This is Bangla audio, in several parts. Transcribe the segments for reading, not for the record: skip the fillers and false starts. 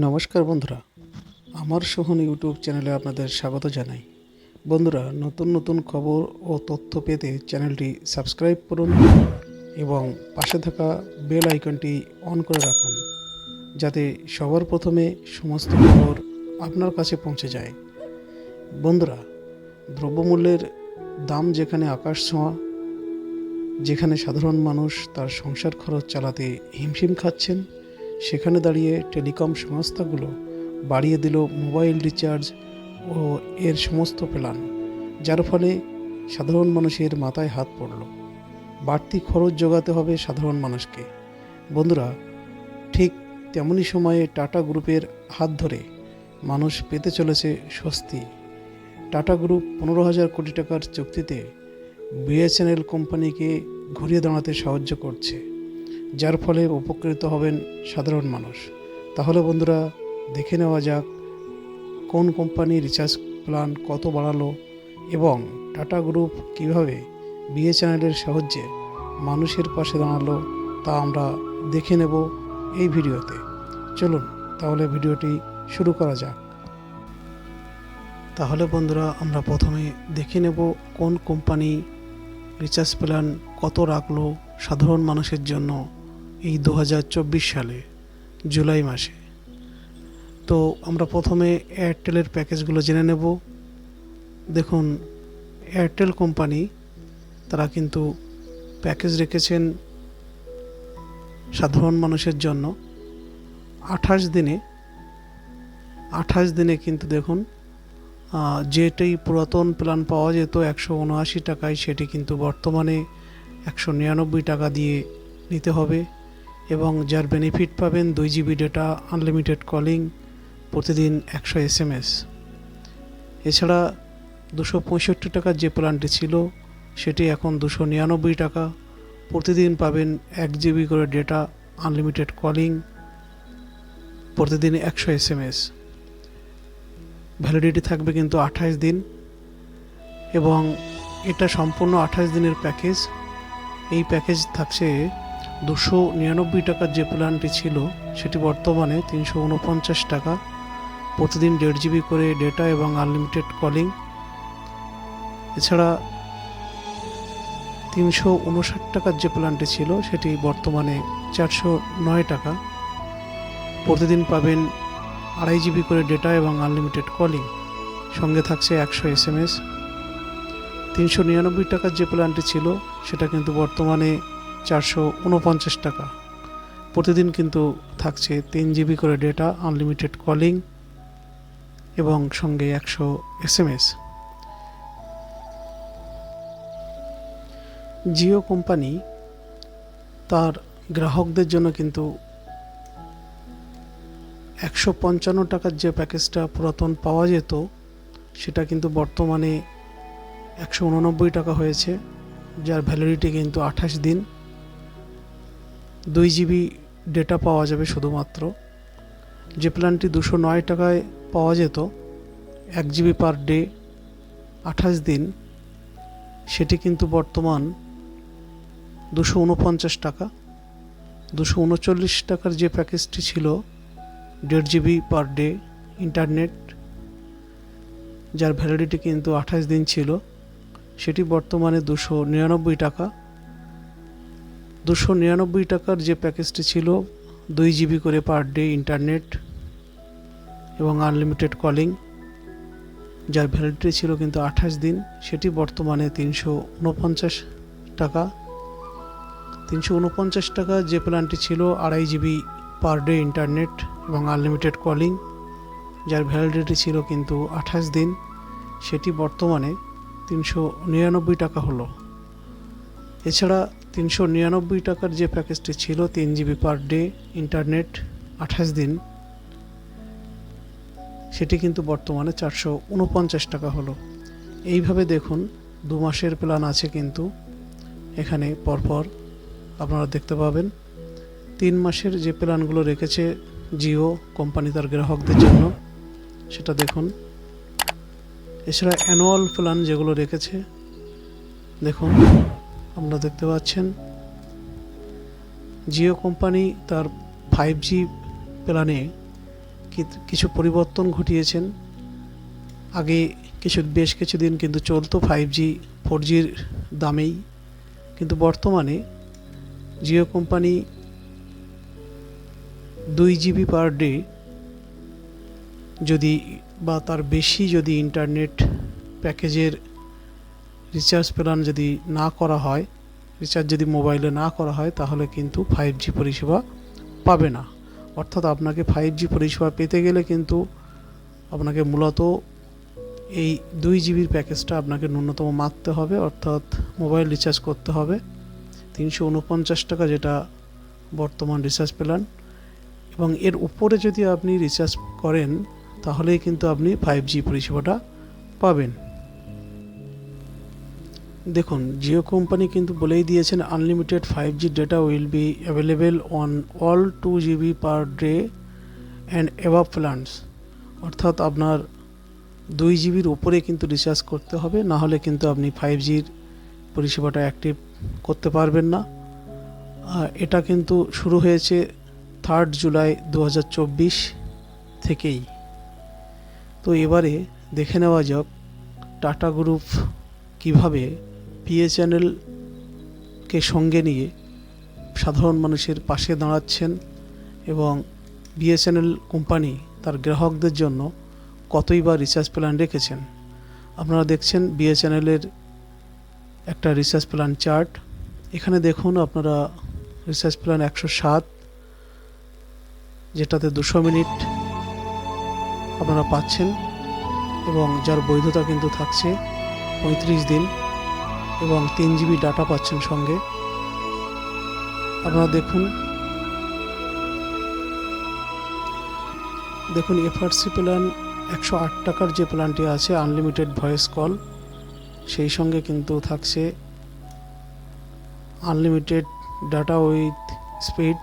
নমস্কার বন্ধুরা, আমার সোহন ইউটিউব চ্যানেলে আপনাদের স্বাগত জানাই। বন্ধুরা, নতুন নতুন খবর ও তথ্য পেতে চ্যানেলটি সাবস্ক্রাইব করুন এবং পাশে থাকা বেল আইকনটি অন করে রাখুন, যাতে সবার প্রথমে সমস্ত খবর আপনার কাছে পৌঁছে যায়। বন্ধুরা, দ্রব্যমূল্যের দাম যেখানে আকাশ ছোঁয়া, যেখানে সাধারণ মানুষ তার সংসার খরচ চালাতে হিমশিম খাচ্ছেন, সেখানে দাঁড়িয়ে টেলিকম সংস্থাগুলো বাড়িয়ে দিল মোবাইল রিচার্জ ও এর সমস্ত প্ল্যান, যার ফলে সাধারণ মানুষের মাথায় হাত পড়ল। বাড়তি খরচ জোগাতে হবে সাধারণ মানুষকে। বন্ধুরা, ঠিক তেমনই সময়ে টাটা গ্রুপের হাত ধরে মানুষ পেতে চলেছে স্বস্তি। টাটা গ্রুপ 15,000 কোটি টাকার চুক্তিতে বিএসএনএল কোম্পানিকে ঘুরিয়ে দাঁড়াতে সাহায্য করছে, যার ফলে উপকৃত হবেন সাধারণ মানুষ। তাহলে বন্ধুরা, দেখে নেওয়া যাক কোন কোম্পানি রিচার্জ প্ল্যান কত বাড়ালো এবং টাটা গ্রুপ কীভাবে বিএসএনএলের সাহায্যে মানুষের পাশে দাঁড়ালো, তা আমরা দেখে নেব এই ভিডিওতে। চলুন তাহলে ভিডিওটি শুরু করা যাক। তাহলে বন্ধুরা, আমরা প্রথমে দেখে নেব কোন কোম্পানি রিচার্জ প্ল্যান কত রাখলো সাধারণ মানুষের জন্য এই 2024 সালে জুলাই মাসে। তো আমরা প্রথমে এয়ারটেলের প্যাকেজগুলো জেনে নেব। দেখুন, এয়ারটেল কোম্পানি তারা কিন্তু প্যাকেজ রেখেছেন সাধারণ মানুষের জন্য 28 দিনে কিন্তু দেখুন, যেটি পুরাতন প্ল্যান পাওয়া যেত 179 টাকায়, সেটি কিন্তু বর্তমানে 199 টাকা দিয়ে নিতে হবে এবং যার বেনিফিট পাবেন 2 জিবি ডেটা, আনলিমিটেড কলিং, প্রতিদিন 100 SMS। এছাড়া 265 টাকার যে প্ল্যানটি ছিল সেটি এখন 299 টাকা, প্রতিদিন পাবেন 1 জিবি করে ডেটা, আনলিমিটেড কলিং, প্রতিদিন 100 SMS। ভ্যালিডিটি থাকবে কিন্তু 28 দিন এবং এটা সম্পূর্ণ 28 দিনের প্যাকেজ। এই প্যাকেজ থাকছে 299 টাকার যে প্ল্যানটি ছিল সেটি বর্তমানে 349 টাকা, প্রতিদিন 1.5 জিবি করে ডেটা এবং আনলিমিটেড কলিং। এছাড়া 359 টাকার যে প্ল্যানটি ছিল সেটি বর্তমানে 409 টাকা, প্রতিদিন পাবেন 2.5 জিবি করে ডেটা এবং আনলিমিটেড কলিং, সঙ্গে থাকছে 100 SMS। 399 টাকার যে প্ল্যানটি ছিল সেটা কিন্তু বর্তমানে 449 টাকা, প্রতিদিন কিন্তু থাকছে 3 জিবি করে ডেটা, আনলিমিটেড কলিং এবং সঙ্গে 100 SMS। জিও কোম্পানি তার গ্রাহকদের জন্য কিন্তু 155 টাকার যে প্যাকেজটা পুরাতন পাওয়া যেত সেটা কিন্তু বর্তমানে 189 টাকা হয়েছে, যার ভ্যালিডিটি কিন্তু 28 দিন। 2 জিবি ডেটা পাওয়া যাবে শুধুমাত্র। যে প্ল্যানটি 209 টাকায় পাওয়া যেত 1 জিবি পার ডে, 28 দিন, সেটি কিন্তু বর্তমান 249 টাকা। 239 টাকার যে প্যাকেজটি ছিল 1.5 জিবি পার ডে ইন্টারনেট, যার ভ্যালিডিটি কিন্তু 28 দিন ছিল, সেটি বর্তমানে 299 টাকা। 299 টাকার যে প্যাকেজটি ছিল 2 জিবি করে পার ডে ইন্টারনেট এবং আনলিমিটেড কলিং, যার ভ্যালিডিটি ছিল কিন্তু 28 দিন, সেটি বর্তমানে 349 টাকা। 349 টাকা যে প্ল্যানটি ছিল 2.5 জিবি পার ডে ইন্টারনেট এবং আনলিমিটেড কলিং, যার ভ্যালিডিটি ছিল কিন্তু 28 দিন, সেটি বর্তমানে 399 টাকা হলো। এছাড়া 399 টাকার যে প্যাকেজটি ছিল 3 জিবি পার ডে ইন্টারনেট 28 দিন, সেটি কিন্তু বর্তমানে 449 টাকা হলো। এইভাবে দেখুন 2 মাসের প্ল্যান আছে কিন্তু এখানে পরপর আপনারা দেখতে পাবেন। 3 মাসের যে প্ল্যানগুলো রেখেছে জিও কোম্পানি তার গ্রাহকদের জন্য সেটা দেখুন। এছাড়া অ্যানুয়াল প্ল্যান যেগুলো রেখেছে দেখুন, আপনারা দেখতে পাচ্ছেন জিও কোম্পানি তার 5G প্ল্যানে কিছু পরিবর্তন ঘটিয়েছেন। আগে বেশ কিছুদিন কিন্তু চলতো 5G 4Gর দামেই, কিন্তু বর্তমানে Jio company 2 GB per day যদি বা তার বেশি যদি ইন্টারনেট প্যাকেজের রিচার্জ প্ল্যান যদি না করা হয়, রিচার্জ যদি মোবাইলে না করা হয়, তাহলে কিন্তু 5G পরিষেবা পাবে না। অর্থাৎ আপনাকে 5G পরিষেবা পেতে গেলে কিন্তু আপনাকে মূলত এই 2 GB প্যাকেজটা আপনাকে ন্যূনতম মারতে হবে, অর্থাৎ মোবাইল রিচার্জ করতে হবে 349 টাকা, যেটা বর্তমান রিচার্জ প্ল্যান। এবং এর উপরে যদি আপনি রিচার্জ করেন তাহলেই কিন্তু আপনি 5G পরিষেবাটা পাবেন। দেখুন, জিও কোম্পানি কিন্তু বলেই দিয়েছেন unlimited 5G data will be available on all 2 GB per day and above plans. অর্থাৎ আপনার 2 GBর উপরে কিন্তু রিচার্জ করতে হবে, না হলে কিন্তু আপনি 5Gর পরিষেবাটা অ্যাক্টিভ করতে পারবেন না। এটা কিন্তু শুরু হয়েছে 3 জুলাই 2024 থেকেই। তো এবারে দেখে নেওয়া যাক টাটা গ্রুপ কিভাবে বিএসএনএলকে সঙ্গে নিয়ে সাধারণ মানুষের পাশে দাঁড়াচ্ছেন এবং বিএসএনএল কোম্পানি তার গ্রাহকদের জন্য কতইবার রিচার্জ প্ল্যান রেখেছেন। আপনারা দেখছেন বিএসএনএলের একটা রিচার্জ প্ল্যান চার্ট। এখানে দেখুন আপনারা রিচার্জ প্ল্যান 107, যেটাতে 200 মিনিট আপনারা পাচ্ছেন এবং যার বৈধতা কিন্তু থাকছে 35 দিন এবং 3 GB ডাটা পাচ্ছেন সঙ্গে। আপনারা দেখুন এফআরসি প্ল্যান 108 টাকার যে প্ল্যানটি আছে আনলিমিটেড ভয়েস কল, সেই সঙ্গে কিন্তু থাকছে unlimited data with speed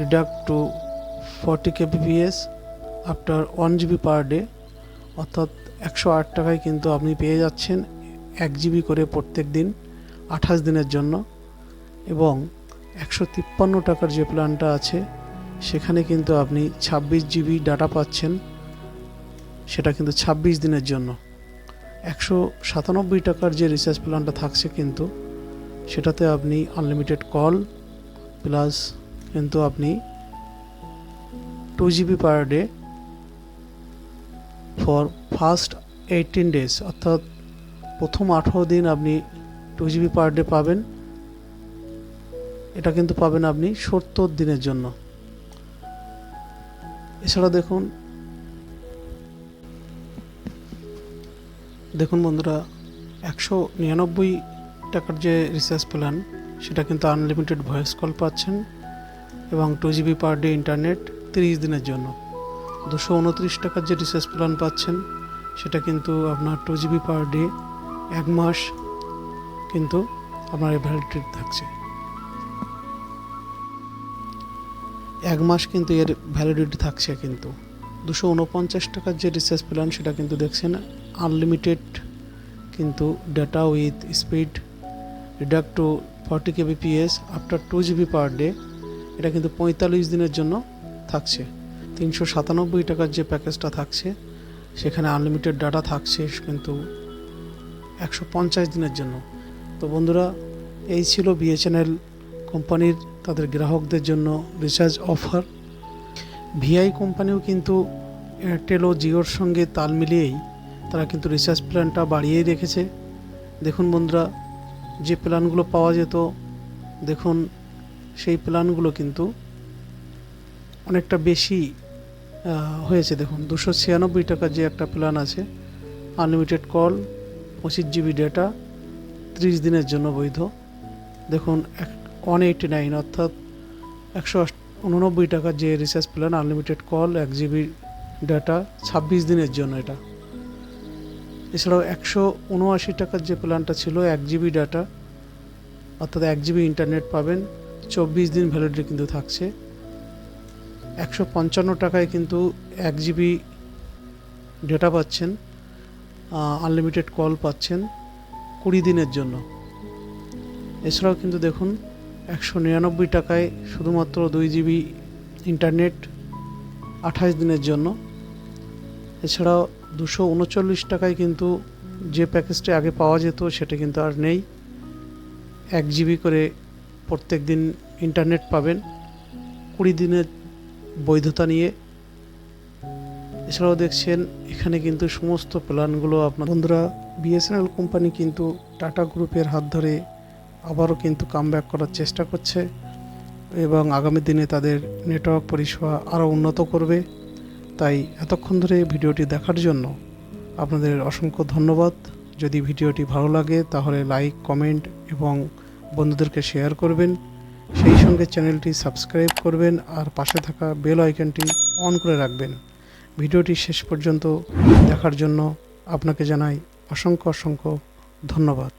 reduced to 40 kbps after 1 GB per day. অর্থাৎ 108 টাকায় কিন্তু আপনি পেয়ে যাচ্ছেন 1 GB করে প্রত্যেক দিন 28 দিনের জন্য। এবং 153 টাকার যে প্ল্যানটা আছে সেখানে কিন্তু আপনি 26 GB ডাটা পাচ্ছেন, সেটা কিন্তু 26 দিনের জন্য। 197 টাকার যে রিচার্জ প্ল্যানটা থাকছে কিন্তু সেটাতে আপনি আনলিমিটেড কল প্লাস কিন্তু আপনি 2 GB per day for first 18 days, অর্থাৎ প্রথম 18 দিন আপনি 2 GB পার ডে পাবেন। এটা কিন্তু পাবেন আপনি 70 দিনের জন্য। এছাড়া দেখুন বন্ধুরা, 199 টাকার যে রিচার্জ প্ল্যান সেটা কিন্তু আনলিমিটেড ভয়েস কল পাচ্ছেন এবং 2 GB পার ডে ইন্টারনেট 30 দিনের জন্য। 229 টাকার যে রিচার্জ প্ল্যান পাচ্ছেন সেটা কিন্তু আপনার 2 GB পার ডে 1 মাস কিন্তু আপনার ভ্যালিডিটি থাকছে। 1 মাস কিন্তু এর ভ্যালিডিটি থাকছে। কিন্তু 249 টাকার যে রিচার্জ প্ল্যান সেটা কিন্তু দেখছেন আনলিমিটেড কিন্তু data with speed reduced to 40 kbps after 2 GB per day. এটা কিন্তু 45 দিনের জন্য থাকছে। 397 টাকার যে প্যাকেজটা থাকছে সেখানে আনলিমিটেড ডাটা থাকছে কিন্তু 150 দিনের জন্য। তো বন্ধুরা, এই ছিল বিএসএনএল কোম্পানির তাদের গ্রাহকদের জন্য রিচার্জ অফার। ভিআই কোম্পানিও কিন্তু এয়ারটেল ও জিওর সঙ্গে তাল মিলিয়েই তারা কিন্তু রিচার্জ প্ল্যানটা বাড়িয়েই রেখেছে। দেখুন বন্ধুরা, যে প্ল্যানগুলো পাওয়া যেত দেখুন সেই প্ল্যানগুলো কিন্তু অনেকটা বেশি হয়েছে। দেখুন 296 টাকার যে একটা প্ল্যান আছে আনলিমিটেড কল 25 GB ডেটা 30 দিনের জন্য বৈধ। দেখুন 189 অর্থাৎ 189 টাকার যে recharge plan unlimited call 1 GB data 26 দিনের জন্য এটা। এছাড়াও 179 টাকার যে প্ল্যানটা ছিল 1 GB ডাটা অর্থাৎ 1 GB ইন্টারনেট পাবেন, 24 দিন ভ্যালিডিটি কিন্তু থাকছে। 155 টাকায় কিন্তু 1 GB ডেটা পাচ্ছেন, আনলিমিটেড কল পাচ্ছেন 20 দিনের জন্য। এছাড়াও কিন্তু দেখুন 199 টাকায় শুধুমাত্র 2 GB ইন্টারনেট 28 দিনের জন্য। এছাড়াও 239 টাকায় কিন্তু যে প্যাকেজটি আগে পাওয়া যেত সেটা কিন্তু আর নেই। 1 জিবি করে প্রত্যেক দিন ইন্টারনেট পাবেন 20 দিনের বৈধতা নিয়ে। এছাড়াও দেখছেন এখানে কিন্তু সমস্ত প্ল্যানগুলো আপনার বন্ধুরা, বিএসএনএল কোম্পানি কিন্তু টাটা গ্রুপের হাত ধরে আবারও কিন্তু কামব্যাক করার চেষ্টা করছে এবং আগামী দিনে তাদের নেটওয়ার্ক পরিষেবা আরও উন্নত করবে। তাই এতক্ষণ ধরে ভিডিওটি দেখার জন্য আপনাদের অসংখ্য ধন্যবাদ। যদি ভিডিওটি ভালো লাগে তাহলে লাইক, কমেন্ট এবং বন্ধুদেরকে শেয়ার করবেন। সেই সঙ্গে চ্যানেলটি সাবস্ক্রাইব করবেন আর পাশে থাকা বেল আইকনটি অন করে রাখবেন। ভিডিওটি শেষ পর্যন্ত দেখার জন্য আপনাকে জানাই অসংখ্য ধন্যবাদ।